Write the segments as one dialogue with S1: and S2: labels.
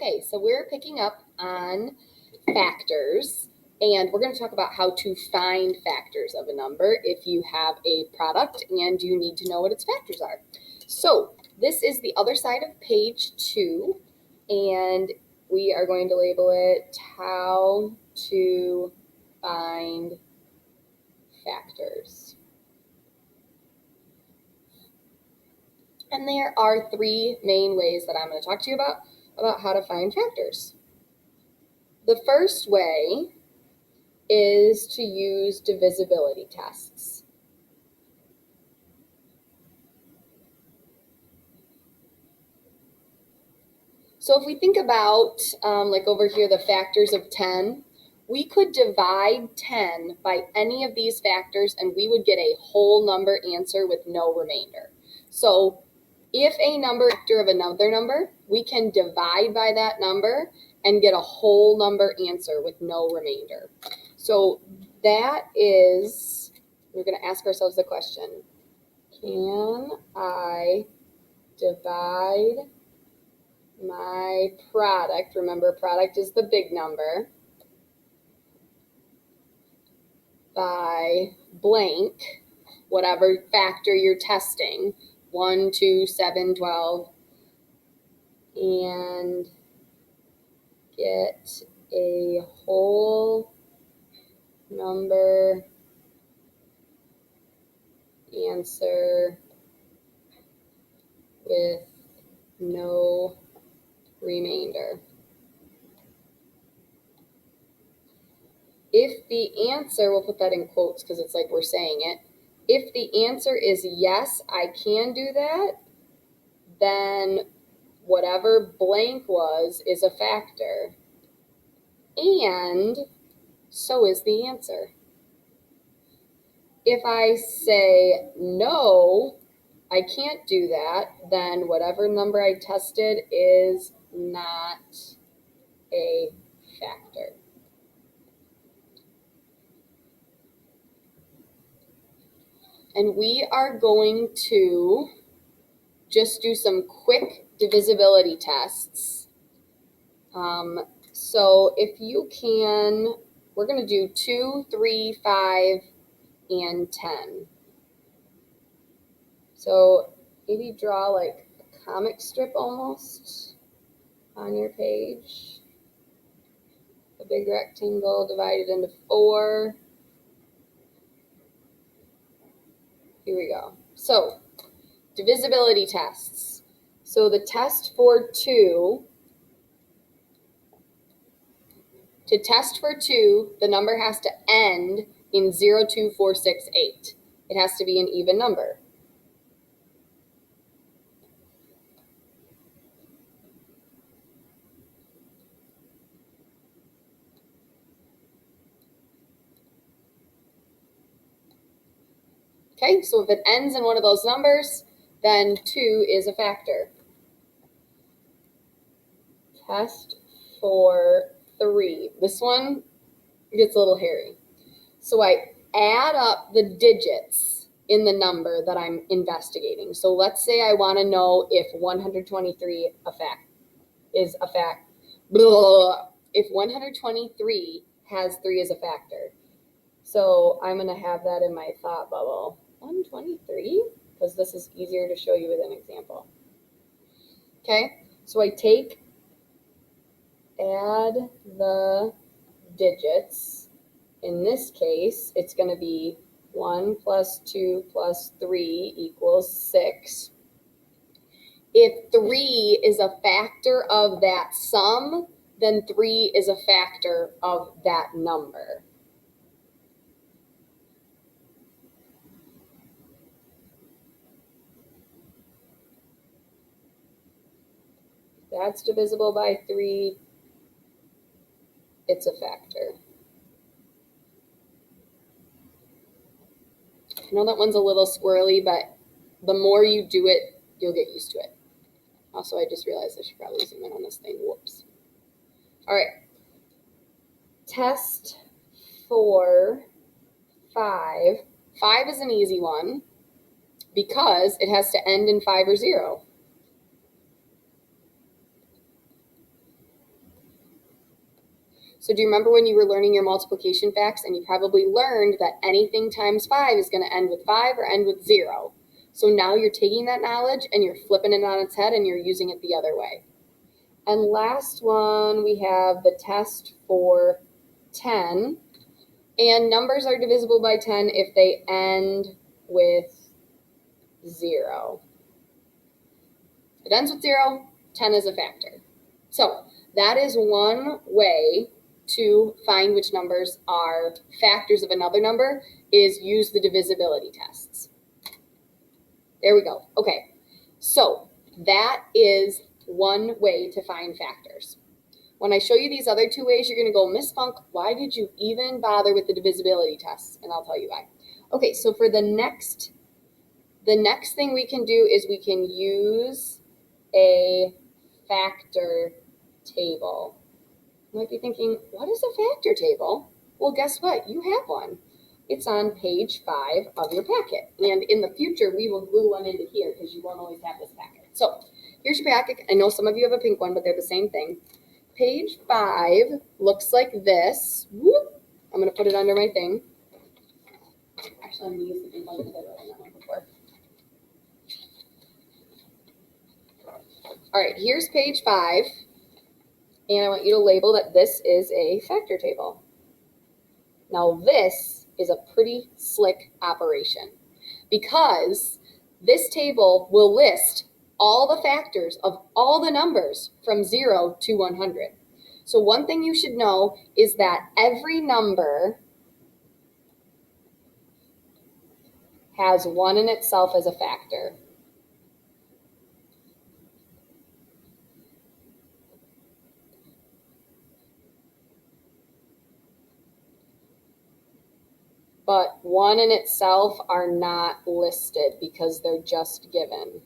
S1: Okay, so we're picking up on factors, and we're going to talk about how to find factors of a number if you have a product and you need to know what its factors are. So this is the other side of page 2, and we are going to label it how to find factors. And there are 3 main ways that I'm going to talk to you about how to find factors. The first way is to use divisibility tests. So if we think about, like over here, the factors of 10, we could divide 10 by any of these factors and we would get a whole number answer with no remainder. So if a number is a factor of another number, we can divide by that number and get a whole number answer with no remainder. So that is, we're going to ask ourselves the question, can I divide my product, remember product is the big number, by blank, whatever factor you're testing, 1, 2, 7, 12, and get a whole number answer with no remainder. If the answer, we'll put that in quotes because it's like we're saying it. If the answer is yes, I can do that, then whatever blank was is a factor, and so is the answer. If I say no, I can't do that, then whatever number I tested is not a factor. And we are going to just do some quick divisibility tests. So if you can, we're going to do 2, 3, 5, and 10. So maybe draw like a comic strip almost on your page. A big rectangle divided into 4. Here we go. So divisibility tests. So the test for 2, to test for 2, the number has to end in 0, 2, 4, 6, 8. It has to be an even number. Okay, so if it ends in one of those numbers, then 2 is a factor. Test for 3. This one gets a little hairy. So I add up the digits in the number that I'm investigating. So let's say I want to know if 123 is a fact. If 123 has 3 as a factor. So I'm going to have that in my thought bubble. 123? Because this is easier to show you with an example. Okay, so I add the digits. In this case, it's going to be 1 plus 2 plus 3 equals 6. If 3 is a factor of that sum, then 3 is a factor of that number. That's divisible by 3. It's a factor. I know that one's a little squirrely, but the more you do it, you'll get used to it. Also, I just realized I should probably zoom in on this thing. Whoops. All right. Test for 5. 5 is an easy one because it has to end in 5 or 0. So do you remember when you were learning your multiplication facts and you probably learned that anything times 5 is going to end with 5 or end with 0? So now you're taking that knowledge and you're flipping it on its head and you're using it the other way. And last one, we have the test for 10. And numbers are divisible by 10 if they end with 0. If it ends with 0, 10 is a factor. So that is one way to find which numbers are factors of another number, is use the divisibility tests. There we go. Okay, so that is one way to find factors. When I show you these other two ways, you're going to go, Miss Funk, why did you even bother with the divisibility tests? And I'll tell you why. Okay, so for the next thing we can do is we can use a factor table. You might be thinking, what is a factor table? Well, guess what? You have one. It's on page 5 of your packet. And in the future, we will glue one into here because you won't always have this packet. So here's your packet. I know some of you have a pink one, but they're the same thing. Page 5 looks like this. Whoop. I'm going to put it under my thing. Actually, I'm going to use the pink one because I wrote on that one before. All right, here's page 5. And I want you to label that this is a factor table. Now this is a pretty slick operation because this table will list all the factors of all the numbers from 0 to 100. So one thing you should know is that every number has 1 in itself as a factor. But 1 in itself are not listed because they're just given.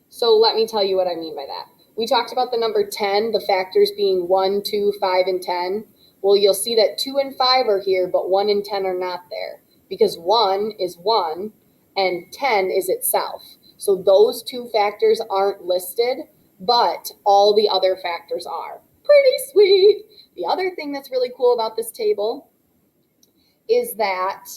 S1: So let me tell you what I mean by that. We talked about the number 10, the factors being 1, 2, 5, and 10. Well, you'll see that 2 and 5 are here, but 1 and 10 are not there because 1 is 1 and 10 is itself. So those two factors aren't listed, but all the other factors are. Pretty sweet. The other thing that's really cool about this table is that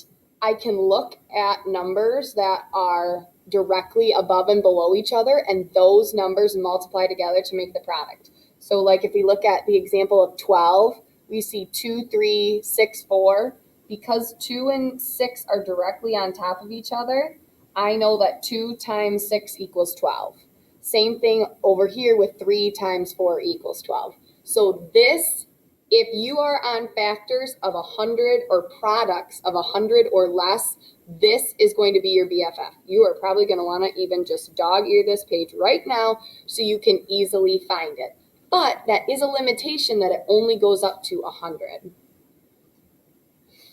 S1: I can look at numbers that are directly above and below each other, and those numbers multiply together to make the product. So like if we look at the example of 12, we see 2, 3, 6, 4. Because 2 and 6 are directly on top of each other, I know that 2 times 6 equals 12. Same thing over here with 3 times 4 equals 12. So this, if you are on factors of 100 or products of 100 or less, this is going to be your BFF. You are probably going to want to even just dog ear this page right now so you can easily find it. But that is a limitation that it only goes up to 100.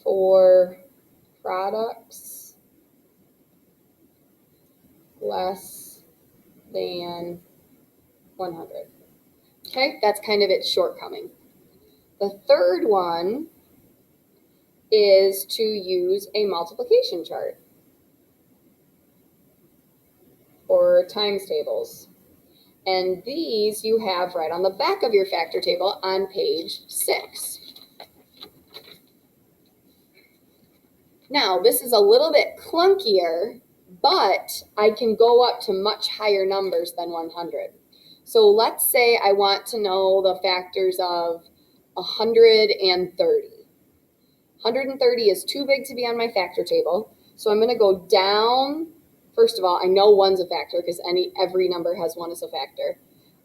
S1: For products less than 100. Okay, that's kind of its shortcoming. The third one is to use a multiplication chart or times tables. And these you have right on the back of your factor table on page 6. Now, this is a little bit clunkier, but I can go up to much higher numbers than 100. So let's say I want to know the factors of 130. 130 is too big to be on my factor table. So I'm going to go down. First of all, I know 1's a factor because every number has 1 as a factor.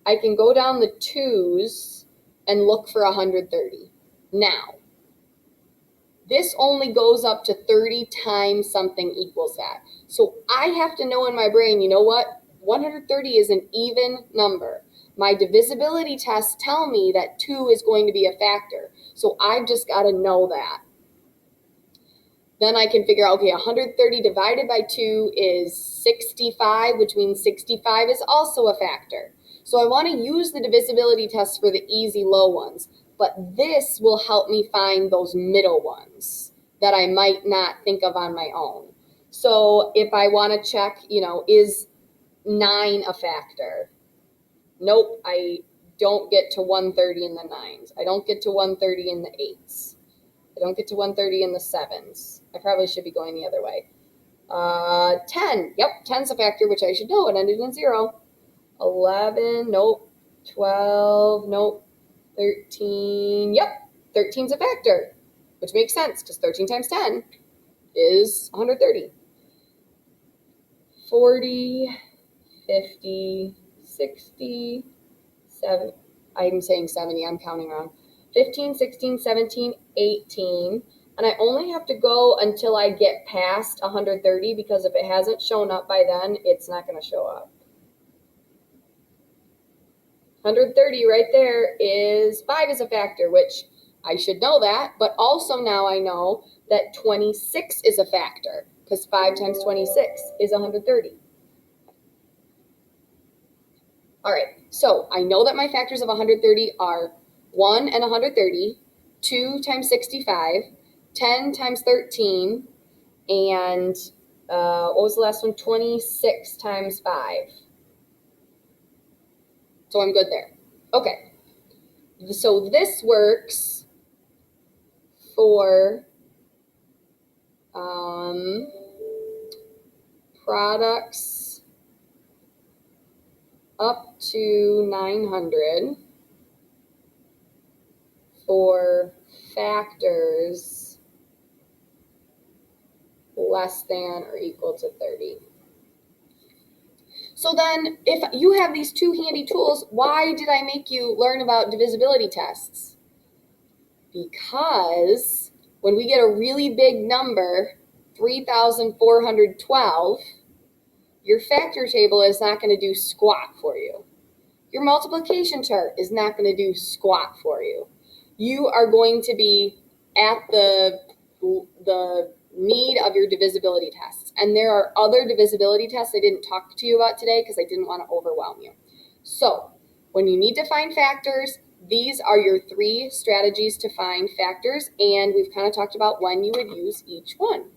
S1: I can go down the 2's and look for 130. Now, this only goes up to 30 times something equals that. So I have to know in my brain, you know what? 130 is an even number. My divisibility tests tell me that 2 is going to be a factor. So I've just got to know that. Then I can figure out, okay, 130 divided by 2 is 65, which means 65 is also a factor. So I want to use the divisibility tests for the easy low ones, but this will help me find those middle ones that I might not think of on my own. So if I want to check, is 9 a factor? Nope, I don't get to 130 in the 9s. I don't get to 130 in the 8s. I don't get to 130 in the 7s. I probably should be going the other way. 10. Yep, 10's a factor, which I should know. It ended in 0. 11. Nope. 12. Nope. 13. Yep, 13's a factor, which makes sense because 13 times 10 is 130. 40, 50, 60, 7. I'm saying 70. I'm counting wrong. 15, 16, 17, 18. And I only have to go until I get past 130 because if it hasn't shown up by then, it's not going to show up. 130 right there is 5 is a factor, which I should know that, but also now I know that 26 is a factor because 5 times 26 is 130. All right, so I know that my factors of 130 are 1 and 130, 2 times 65, 10 times 13, and what was the last one? 26 times 5. So I'm good there. Okay, so this works for products up to 900 for factors less than or equal to 30. So then, if you have these two handy tools, why did I make you learn about divisibility tests? Because when we get a really big number, 3,412, your factor table is not going to do squat for you. Your multiplication chart is not going to do squat for you. You are going to be at the need of your divisibility tests. And there are other divisibility tests I didn't talk to you about today because I didn't want to overwhelm you. So when you need to find factors, these are your 3 strategies to find factors, and we've kind of talked about when you would use each one.